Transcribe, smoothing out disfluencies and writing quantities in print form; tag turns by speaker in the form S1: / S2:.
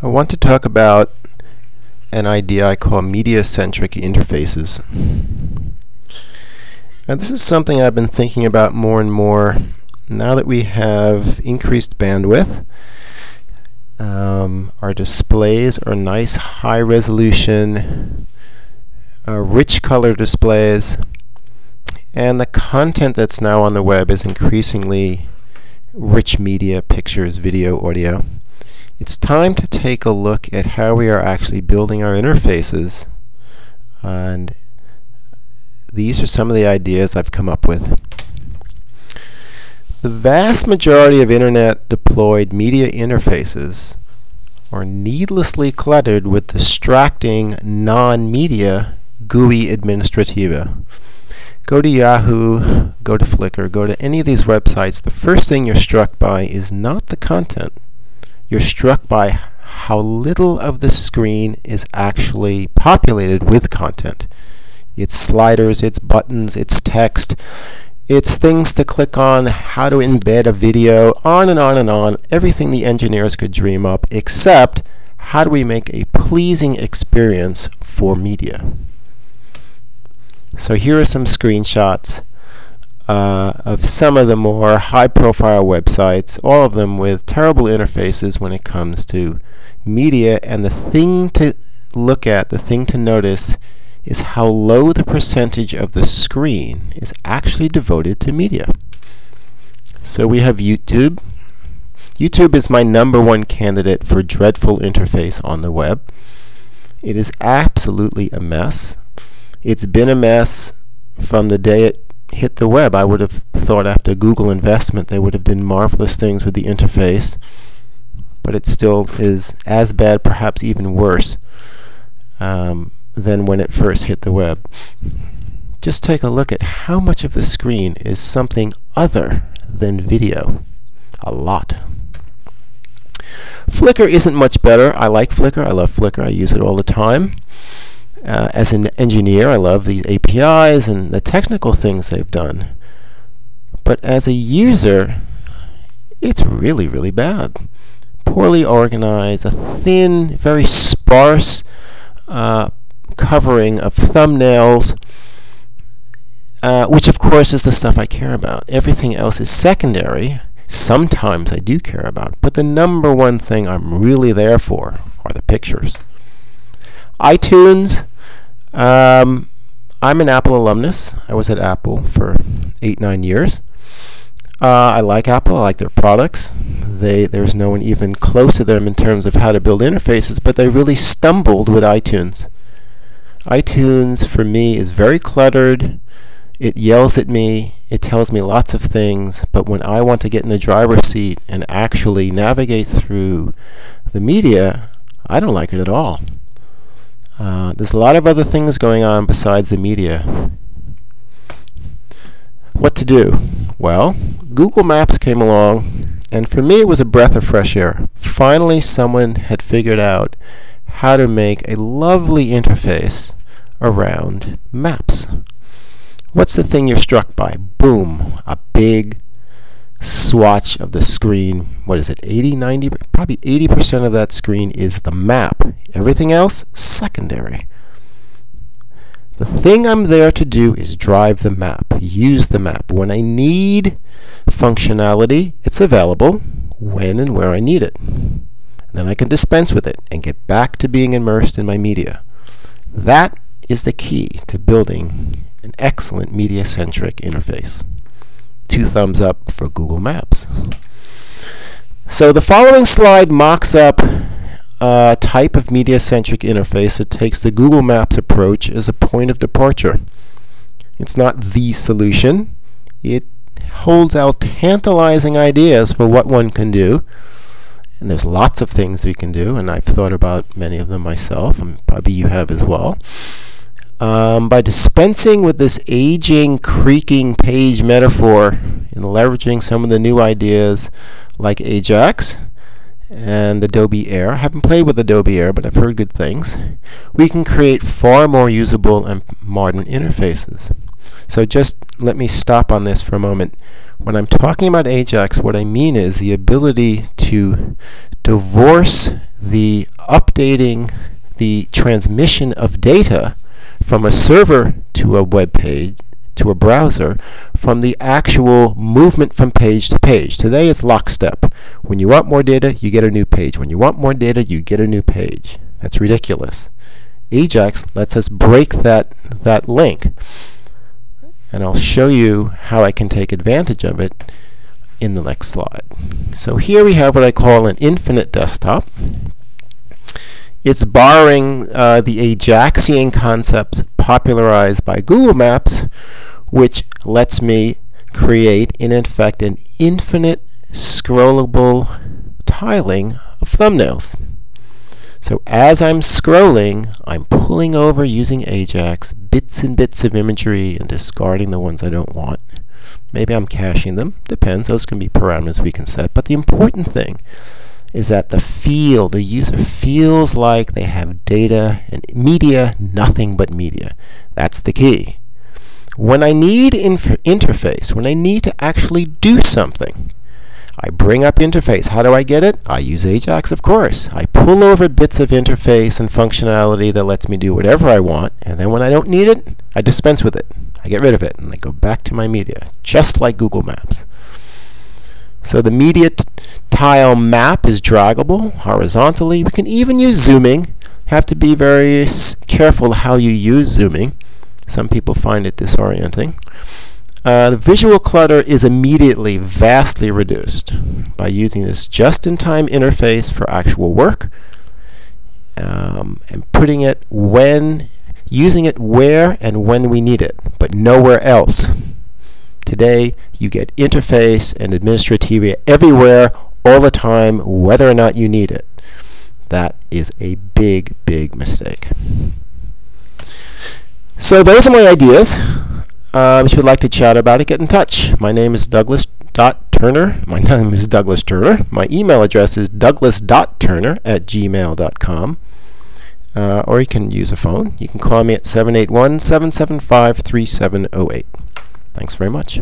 S1: I want to talk about an idea I call media-centric interfaces. Now, this is something I've been thinking about more and more now that we have increased bandwidth. Our displays are nice, high-resolution, rich color displays, and the content that's now on the web is increasingly rich media, pictures, video, audio. It's time to take a look at how we are actually building our interfaces, and these are some of the ideas I've come up with. The vast majority of internet deployed media interfaces are needlessly cluttered with distracting non-media GUI administrativa. Go to Yahoo, go to Flickr, go to any of these websites. The first thing you're struck by is not the content. You're struck by how little of the screen is actually populated with content. It's sliders, it's buttons, it's text, it's things to click on, how to embed a video, on and on and on. Everything the engineers could dream up, except how do we make a pleasing experience for media. So here are some screenshots of some of the more high-profile websites, all of them with terrible interfaces when it comes to media. And the thing to look at, the thing to notice, is how low the percentage of the screen is actually devoted to media. So we have YouTube. YouTube is my #1 candidate for dreadful interface on the web. It is absolutely a mess. It's been a mess from the day it hit the web. I would have thought after Google investment they would have done marvelous things with the interface, but it still is as bad, perhaps even worse, than when it first hit the web. Just take a look at how much of the screen is something other than video. A lot. Flickr isn't much better. I like Flickr. I love Flickr. I use it all the time. As an engineer, I love these APIs and the technical things they've done. But as a user, it's really, really bad. Poorly organized, a thin, very sparse covering of thumbnails, which of course is the stuff I care about. Everything else is secondary. Sometimes I do care about, but the #1 thing I'm really there for are the pictures. iTunes. I'm an Apple alumnus. I was at Apple for 8-9 years. I like Apple. I like their products. There's no one even close to them in terms of how to build interfaces, but they really stumbled with iTunes. iTunes, for me, is very cluttered. It yells at me. It tells me lots of things, but when I want to get in the driver's seat and actually navigate through the media, I don't like it at all. There's a lot of other things going on besides the media. What to do? Well, Google Maps came along, and for me it was a breath of fresh air. Finally, someone had figured out how to make a lovely interface around maps. What's the thing you're struck by? Boom, a big swatch of the screen. What is it, 80, 90, probably 80% of that screen is the map. Everything else, secondary. The thing I'm there to do is drive the map, use the map. When I need functionality, it's available when and where I need it. And then I can dispense with it and get back to being immersed in my media. That is the key to building an excellent media-centric interface. 2 thumbs up for Google Maps. So the following slide mocks up a type of media-centric interface that takes the Google Maps approach as a point of departure. It's not the solution. It holds out tantalizing ideas for what one can do. And there's lots of things we can do, and I've thought about many of them myself, and probably you have as well. By dispensing with this aging, creaking page metaphor and leveraging some of the new ideas like Ajax and Adobe Air. I haven't played with Adobe Air, but I've heard good things. We can create far more usable and modern interfaces. So just let me stop on this for a moment. When I'm talking about Ajax, what I mean is the ability to divorce the updating, the transmission of data from a server to a web page, to a browser, from the actual movement from page to page. Today it's lockstep. When you want more data, you get a new page. When you want more data, you get a new page. That's ridiculous. Ajax lets us break that link. And I'll show you how I can take advantage of it in the next slide. So here we have what I call an infinite desktop. It's borrowing the Ajaxian concepts popularized by Google Maps, which lets me create, in effect, an infinite scrollable tiling of thumbnails. So as I'm scrolling, I'm pulling over using Ajax bits and bits of imagery and discarding the ones I don't want. Maybe I'm caching them. Depends. Those can be parameters we can set. But the important thing is that the user feels like they have data and media, nothing but media. That's the key. When I need interface, when I need to actually do something, I bring up interface. How do I get it? I use Ajax, of course. I pull over bits of interface and functionality that lets me do whatever I want, and then when I don't need it, I dispense with it. I get rid of it, and I go back to my media, just like Google Maps. So the media tile map is draggable horizontally. We can even use zooming. Have to be very careful how you use zooming. Some people find it disorienting. The visual clutter is immediately vastly reduced by using this just-in-time interface for actual work, and using it where and when we need it, but nowhere else. Today, you get interface and administrative everywhere, all the time, whether or not you need it. That is a big, big mistake. So those are my ideas. If you'd like to chat about it, get in touch. My name is Douglas.Turner. My email address is douglas.turner@gmail.com. Or you can use a phone. You can call me at 781-775-3708. Thanks very much.